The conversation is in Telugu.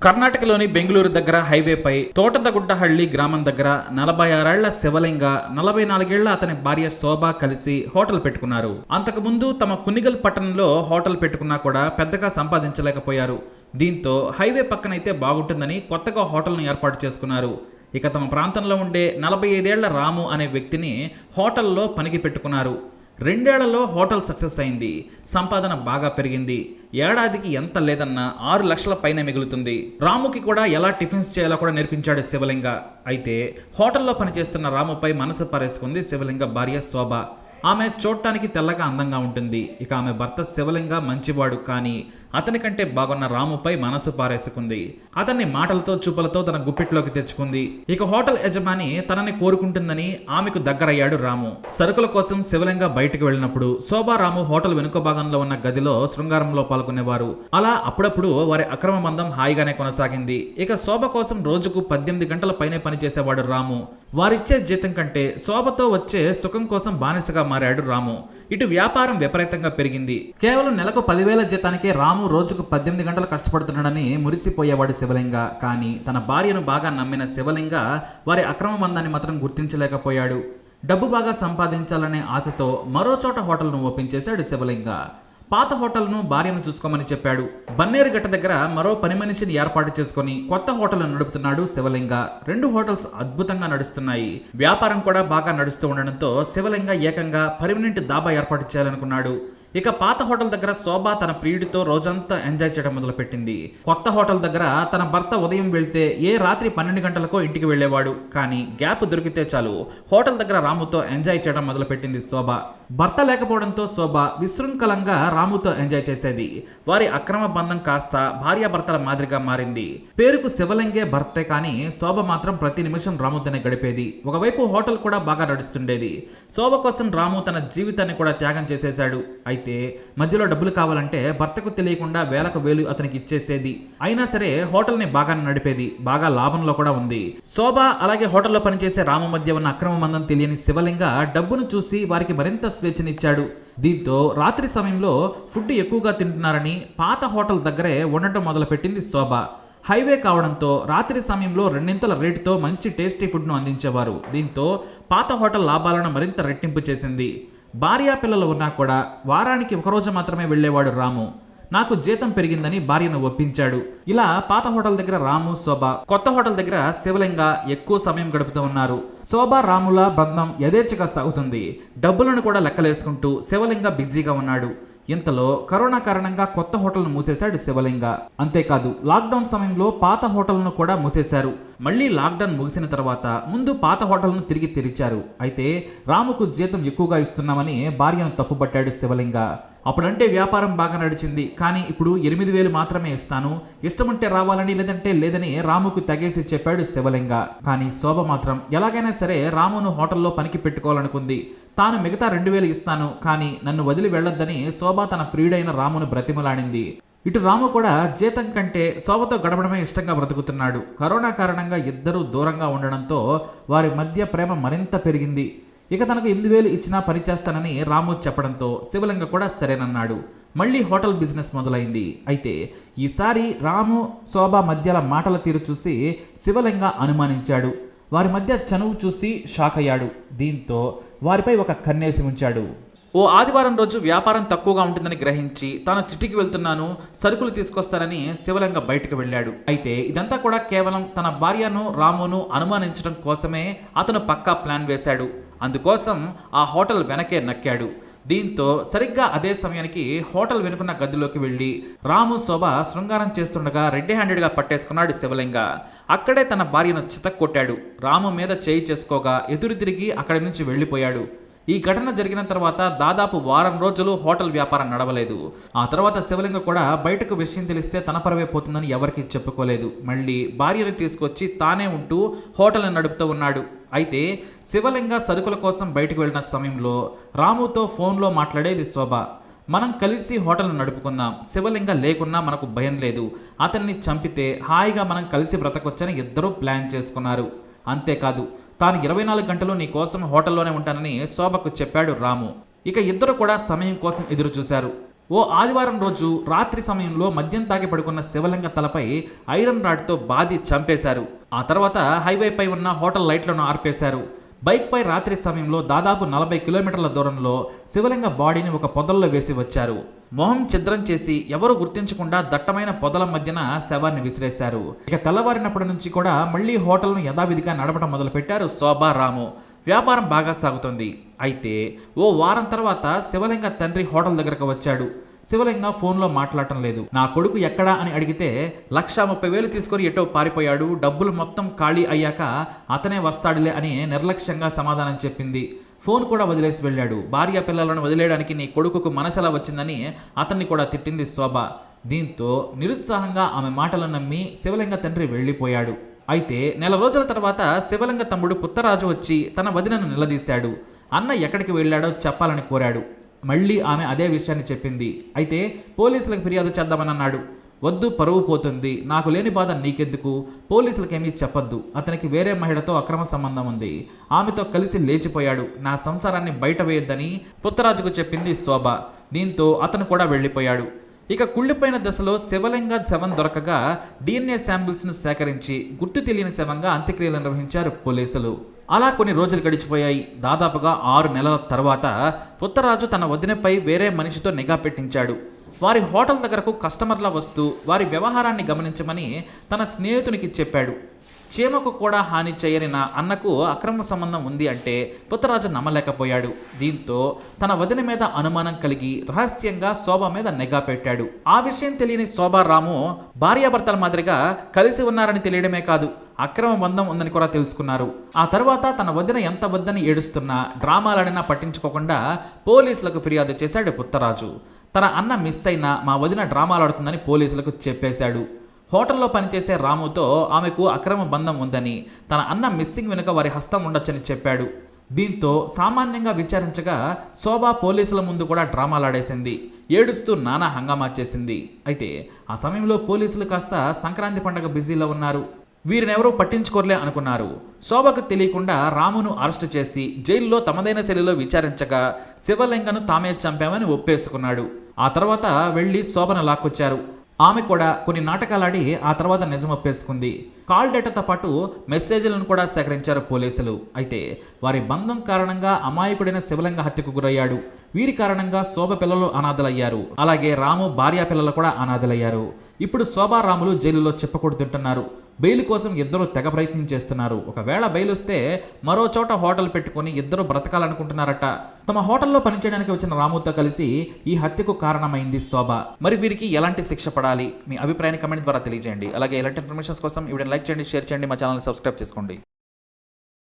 కర్ణాటకలోని బెంగళూరు దగ్గర హైవేపై తోటదగుడ్డహళ్లి గ్రామం దగ్గర 46 ఏళ్ల శివలింగ 44 ఏళ్ల అతని భార్య శోభ కలిసి హోటల్ పెట్టుకున్నారు. అంతకుముందు తమ కునిగల్ పట్టణంలో హోటల్ పెట్టుకున్నా కూడా పెద్దగా సంపాదించలేకపోయారు. దీంతో హైవే పక్కనైతే బాగుంటుందని కొత్తగా హోటల్ను ఏర్పాటు చేసుకున్నారు. ఇక తమ ప్రాంతంలో ఉండే 45 ఏళ్ల రాము అనే వ్యక్తిని హోటల్లో పనికి పెట్టుకున్నారు. 2 ఏళ్లలో హోటల్ సక్సెస్ అయింది. సంపాదన బాగా పెరిగింది. ఏడాదికి ఎంత లేదన్నా 6 లక్షల పైన మిగులుతుంది. రాముకి కూడా ఎలా టిఫిన్స్ చేయాలో కూడా నేర్పించాడు శివలింగ. అయితే హోటల్లో పనిచేస్తున్న రాముపై మనసు పారేసుకుంది శివలింగ భార్య శోభ. ఆమె చూడటానికి తెల్లగా అందంగా ఉంటుంది. ఇక ఆమె భర్త శివలింగ మంచివాడు, కానీ అతని కంటే బాగున్న రాముపై మనసు పారేసుకుంది. అతన్ని మాటలతో చూపులతో తన గుప్పిట్లోకి తెచ్చుకుంది. ఇక హోటల్ యజమాని తనని కోరుకుంటుందని ఆమెకు దగ్గరయ్యాడు రాము. సరుకుల కోసం శివలింగ బయటకు వెళ్ళినప్పుడు శోభా రాము హోటల్ వెనుక భాగంలో ఉన్న గదిలో శృంగారంలో పాల్గొనేవారు. అలా అప్పుడప్పుడు వారి అక్రమ బంధం హాయిగానే కొనసాగింది. ఇక శోభ కోసం రోజుకు 18 గంటల పైనే పనిచేసేవాడు రాము. వారిచ్చే జీతం కంటే శోభతో వచ్చే సుఖం కోసం బానిసగా మారాడు రాము. ఇటు వ్యాపారం విపరీతంగా పెరిగింది. కేవలం నెలకు 10,000 జీతానికే రాము రోజుకు 18 గంటలు కష్టపడుతున్నాడని మురిసిపోయేవాడు శివలింగ. కానీ తన భార్యను బాగా నమ్మిన శివలింగ వారి అక్రమ బంధాన్ని మాత్రం గుర్తించలేకపోయాడు. డబ్బు బాగా సంపాదించాలనే ఆశతో మరో చోట హోటల్ను ఓపెన్ చేశాడు శివలింగ. పాత హోటల్ను భార్యను చూసుకోమని చెప్పాడు. బన్నేరుగట్ట దగ్గర మరో పని మనిషిని ఏర్పాటు చేసుకుని కొత్త హోటల్ నడుపుతున్నాడు శివలింగ. 2 హోటల్స్ అద్భుతంగా నడుస్తున్నాయి. వ్యాపారం కూడా బాగా నడుస్తూ ఉండడంతో శివలింగ ఏకంగా పర్మనెంట్ దాబా ఏర్పాటు చేయాలనుకున్నాడు. ఇక పాత హోటల్ దగ్గర శోభ తన ప్రియుడితో రోజంతా ఎంజాయ్ చేయడం మొదలుపెట్టింది. కొత్త హోటల్ దగ్గర తన భర్త ఉదయం వెళ్తే ఏ రాత్రి 12 గంటలకో ఇంటికి వెళ్లేవాడు. కానీ గ్యాప్ దొరికితే చాలు హోటల్ దగ్గర రాముతో ఎంజాయ్ చేయడం మొదలుపెట్టింది శోభ. భర్త లేకపోవడంతో శోభ విశృంఖలంగా రాముతో ఎంజాయ్ చేసేది. వారి అక్రమ బంధం కాస్త భార్యాభర్తల మాదిరిగా మారింది. పేరుకు శివలింగే భర్తే, కానీ శోభ మాత్రం ప్రతి నిమిషం రాముతోనే గడిపేది. ఒకవైపు హోటల్ కూడా బాగా నడుస్తుండేది. శోభ కోసం రాము తన జీవితాన్ని కూడా త్యాగం చేసేశాడు. అయితే మధ్యలో డబ్బులు కావాలంటే భర్తకు తెలియకుండా వేలకు వేలు అతనికి ఇచ్చేసేది. అయినా సరే హోటల్ని బాగా నడిపేది. బాగా లాభంలో కూడా ఉంది. శోభ అలాగే హోటల్లో పనిచేసే రాము మధ్య ఉన్న అక్రమ బంధం తెలియని శివలింగ డబ్బును చూసి వారికి మరింత స్వేచ్ఛనిచ్చాడు. దీంతో రాత్రి సమయంలో ఫుడ్ ఎక్కువగా తింటున్నారని పాత హోటల్ దగ్గరే ఉండటం మొదలుపెట్టింది శోభ. హైవే కావడంతో రాత్రి సమయంలో 2 రేటుతో మంచి టేస్టీ ఫుడ్ను అందించేవారు. దీంతో పాత హోటల్ లాభాలను మరింత రెట్టింపు చేసింది. భార్యా పిల్లలు ఉన్నా కూడా వారానికి 1 రోజు మాత్రమే వెళ్లేవాడు రాము. నాకు జీతం పెరిగిందని భార్యను ఒప్పించాడు. ఇలా పాత హోటల్ దగ్గర రాము, శోభ, కొత్త హోటల్ దగ్గర శివలింగ ఎక్కువ సమయం గడుపుతూ ఉన్నారు. శోభ రాముల బంధం యథేచ్ఛగా సాగుతుంది. డబ్బులను కూడా లెక్కలేసుకుంటూ శివలింగ బిజీగా ఉన్నాడు. ఇంతలో కరోనా కారణంగా కొత్త హోటల్ను మూసేశాడు శివలింగ. అంతేకాదు లాక్డౌన్ సమయంలో పాత హోటల్ను కూడా మూసేశారు. మళ్ళీ లాక్డౌన్ ముగిసిన తర్వాత ముందు పాత హోటల్ను తిరిగి తెరిచారు. అయితే రాముకు జీతం ఎక్కువగా ఇస్తున్నామని భార్యను తప్పుపట్టాడు శివలింగ. అప్పుడంటే వ్యాపారం బాగా నడిచింది, కానీ ఇప్పుడు 8,000 మాత్రమే ఇస్తాను, ఇష్టముంటే రావాలని లేదంటే లేదని రాముకు తెగేసి చెప్పాడు శివలింగ. కానీ శోభ మాత్రం ఎలాగైనా సరే రామును హోటల్లో పనికి పెట్టుకోవాలనుకుంది. తాను మిగతా 2,000 ఇస్తాను, కానీ నన్ను వదిలి వెళ్లొద్దని శోభ తన ప్రియుడైన రామును బ్రతిమలాడింది. ఇటు రాము కూడా జీతం కంటే శోభతో గడపడమే ఇష్టంగా బ్రతుకుతున్నాడు. కరోనా కారణంగా ఇద్దరూ దూరంగా ఉండడంతో వారి మధ్య ప్రేమ మరింత పెరిగింది. ఇక తనకు 8,000 ఇచ్చినా పనిచేస్తానని రాము చెప్పడంతో శివలింగ కూడా సరేనన్నాడు. మళ్ళీ హోటల్ బిజినెస్ మొదలైంది. అయితే ఈసారి రాము, శోభ మధ్యల మాటల తీరు చూసి శివలింగ అనుమానించాడు. వారి మధ్య చనువు చూసి షాక్ అయ్యాడు. దీంతో వారిపై ఒక కన్నేసి ఉంచాడు. ఓ ఆదివారం రోజు వ్యాపారం తక్కువగా ఉంటుందని గ్రహించి తాను సిటీకి వెళ్తున్నాను, సరుకులు తీసుకొస్తానని శివలింగ బయటకు వెళ్ళాడు. అయితే ఇదంతా కూడా కేవలం తన భార్యను రామును అనుమానించడం కోసమే అతను పక్కా ప్లాన్ వేశాడు. అందుకోసం ఆ హోటల్ వెనకే నక్కాడు. దీంతో సరిగ్గా అదే సమయానికి హోటల్ వెనుకున్న గదిలోకి వెళ్లి రాము, శోభ శృంగారం చేస్తుండగా రెడ్ హ్యాండెడ్గా పట్టేసుకున్నాడు శివలింగ. అక్కడే తన భార్యను చితక్కొట్టాడు. రాము మీద చేయి చేసుకోగా ఎదురు తిరిగి అక్కడి నుంచి వెళ్లిపోయాడు. ఈ ఘటన జరిగిన తర్వాత దాదాపు వారం రోజులు హోటల్ వ్యాపారం నడవలేదు. ఆ తర్వాత శివలింగ కూడా బయటకు విషయం తెలిస్తే తన పరవే పోతుందని ఎవరికీ చెప్పుకోలేదు. మళ్ళీ భార్యను తీసుకొచ్చి తానే ఉంటూ హోటల్ని నడుపుతూ ఉన్నాడు. అయితే శివలింగ సరుకుల కోసం బయటకు వెళ్ళిన సమయంలో రాముతో ఫోన్లో మాట్లాడేది శోభ. మనం కలిసి హోటల్ను నడుపుకుందాం, శివలింగ లేకున్నా మనకు భయం లేదు, అతన్ని చంపితే హాయిగా మనం కలిసి బ్రతకొచ్చని ఇద్దరూ ప్లాన్ చేసుకున్నారు. అంతేకాదు తాను 24 గంటలు నీ కోసం హోటల్లోనే ఉంటానని శోభకు చెప్పాడు రాము. ఇక ఇద్దరు కూడా సమయం కోసం ఎదురు చూశారు. ఓ ఆదివారం రోజు రాత్రి సమయంలో మద్యం తాగి పడుకున్న శివలింగ తలపై ఐరన్ రాడ్తో బాది చంపేశారు. ఆ తర్వాత హైవేపై ఉన్న హోటల్ లైట్లను ఆర్పేశారు. బైక్పై రాత్రి సమయంలో దాదాపు 40 కిలోమీటర్ల దూరంలో శివలింగ బాడీని ఒక పొదల్లో వేసి వచ్చారు. మొహం ఛిద్రం చేసి ఎవరు గుర్తించకుండా దట్టమైన పొదల మధ్యన శవాన్ని విసిరేశారు. ఇక తెల్లవారినప్పటి నుంచి కూడా మళ్లీ హోటల్ను యథావిధిగా నడపడం మొదలుపెట్టారు శోభా, రాము. వ్యాపారం బాగా సాగుతుంది. అయితే ఓ వారం తర్వాత శివలింగ తండ్రి హోటల్ దగ్గరకు వచ్చాడు. శివలింగ ఫోన్లో మాట్లాడటం లేదు. నా కొడుకు ఎక్కడా అని అడిగితే 1,30,000 తీసుకొని ఎటో పారిపోయాడు, డబ్బులు మొత్తం ఖాళీ అయ్యాక అతనే వస్తాడులే అని నిర్లక్ష్యంగా సమాధానం చెప్పింది. ఫోన్ కూడా వదిలేసి వెళ్ళాడు. భార్య పిల్లలను వదిలేయడానికి నీ కొడుకుకు మనసెలా వచ్చిందని అతన్ని కూడా తిట్టింది శోభ. దీంతో నిరుత్సాహంగా ఆమె మాటలను నమ్మి శివలింగ తండ్రి వెళ్ళిపోయాడు. అయితే నెల రోజుల తర్వాత శివలింగ తమ్ముడు పుత్తరాజు వచ్చి తన వదినను నిలదీశాడు. అన్న ఎక్కడికి వెళ్ళాడో చెప్పాలని కోరాడు. మళ్ళీ ఆమె అదే విషయాన్ని చెప్పింది. అయితే పోలీసులకు ఫిర్యాదు చేద్దామని అన్నాడు. వద్దు, పరువు పోతుంది, నాకు లేని బాధ నీకెందుకు, పోలీసులకేమీ చెప్పొద్దు, అతనికి వేరే మహిళతో అక్రమ సంబంధం ఉంది, ఆమెతో కలిసి లేచిపోయాడు, నా సంసారాన్ని బయట వేయొద్దని పుత్తరాజుకు చెప్పింది శోభ. దీంతో అతను కూడా వెళ్ళిపోయాడు. ఇక కుళ్ళిపోయిన దశలో శివలింగ శవం దొరకగా DNA శాంపిల్స్ను సేకరించి గుర్తు తెలియని శవంగా అంత్యక్రియలు నిర్వహించారు పోలీసులు. అలా కొన్ని రోజులు గడిచిపోయాయి. దాదాపుగా 6 నెలల తర్వాత పుత్తరాజు తన వదినపై వేరే మనిషితో నిఘా పెట్టించాడు. వారి హోటల్ దగ్గరకు కస్టమర్ల వస్తూ వారి వ్యవహారాన్ని గమనించమని తన స్నేహితునికి చెప్పాడు. చీమకు కూడా హాని చేయని నా అన్నకు అక్రమ సంబంధం ఉంది అంటే పుత్తరాజు నమ్మలేకపోయాడు. దీంతో తన వదిన మీద అనుమానం కలిగి రహస్యంగా శోభ మీద నిఘా పెట్టాడు. ఆ విషయం తెలియని శోభ, రాము భార్యాభర్తల మాదిరిగా కలిసి ఉన్నారని తెలియడమే కాదు, అక్రమ బంధం ఉందని కూడా తెలుసుకున్నారు. ఆ తర్వాత తన వదిన ఎంత వద్దని ఏడుస్తున్నా, డ్రామాలాడినా పట్టించుకోకుండా పోలీసులకు ఫిర్యాదు చేశాడు పుత్తరాజు. తన అన్న మిస్ అయినా మా వదిన డ్రామాలాడుతుందని పోలీసులకు చెప్పేశాడు. హోటల్లో పనిచేసే రాముతో ఆమెకు అక్రమ బంధం ఉందని, తన అన్న మిస్సింగ్ వెనుక వారి హస్తం ఉండొచ్చని చెప్పాడు. దీంతో సామాన్యంగా విచారించగా శోభ పోలీసుల ముందు కూడా డ్రామాలాడేసింది. ఏడుస్తూ నానా హంగామా చేసింది. అయితే ఆ సమయంలో పోలీసులు కాస్త సంక్రాంతి పండుగ బిజీలో ఉన్నారు. వీరినెవరూ పట్టించుకోర్లే అనుకున్నారు. శోభకు తెలియకుండా రామును అరెస్టు చేసి జైల్లో తమదైన శైలిలో విచారించగా శివలింగను తామే చంపామని ఒప్పేసుకున్నాడు. ఆ తర్వాత వెళ్లి శోభను లాక్కొచ్చారు. ఆమె కూడా కొన్ని నాటకాలాడి ఆ తర్వాత నిజం ఒప్పేసుకుంది. కాల్ డేటాతో పాటు మెసేజ్లను కూడా సేకరించారు పోలీసులు. అయితే వారి బంధం కారణంగా అమాయకుడైన శివలింగ హత్యకు గురయ్యాడు. వీరి కారణంగా శోభ పిల్లలు అనాథలయ్యారు. అలాగే రాము భార్య పిల్లలు కూడా అనాథలయ్యారు. ఇప్పుడు శోభ, రాములు జైలులో చెప్పకూడుతుంటున్నారు. బెయిల్ కోసం ఇద్దరు తెగ ప్రయత్నం చేస్తున్నారు. ఒకవేళ బెయిల్ వస్తే మరో చోట హోటల్ పెట్టుకుని ఇద్దరు బ్రతకాలనుకుంటున్నారట. తమ హోటల్లో పనిచేయడానికి వచ్చిన రాముతో కలిసి ఈ హత్యకు కారణమైంది శోభ. మరి వీరికి ఎలాంటి శిక్ష పడాలి? మీ అభిప్రాయాన్ని కమెంట్ ద్వారా తెలియజేయండి. అలాగే ఇలాంటి ఇన్ఫర్మేషన్స్ కోసం వీడియోని లైక్ చేయండి, షేర్ చేయండి, మా ఛానల్ సబ్స్క్రైబ్ చేసుకోండి.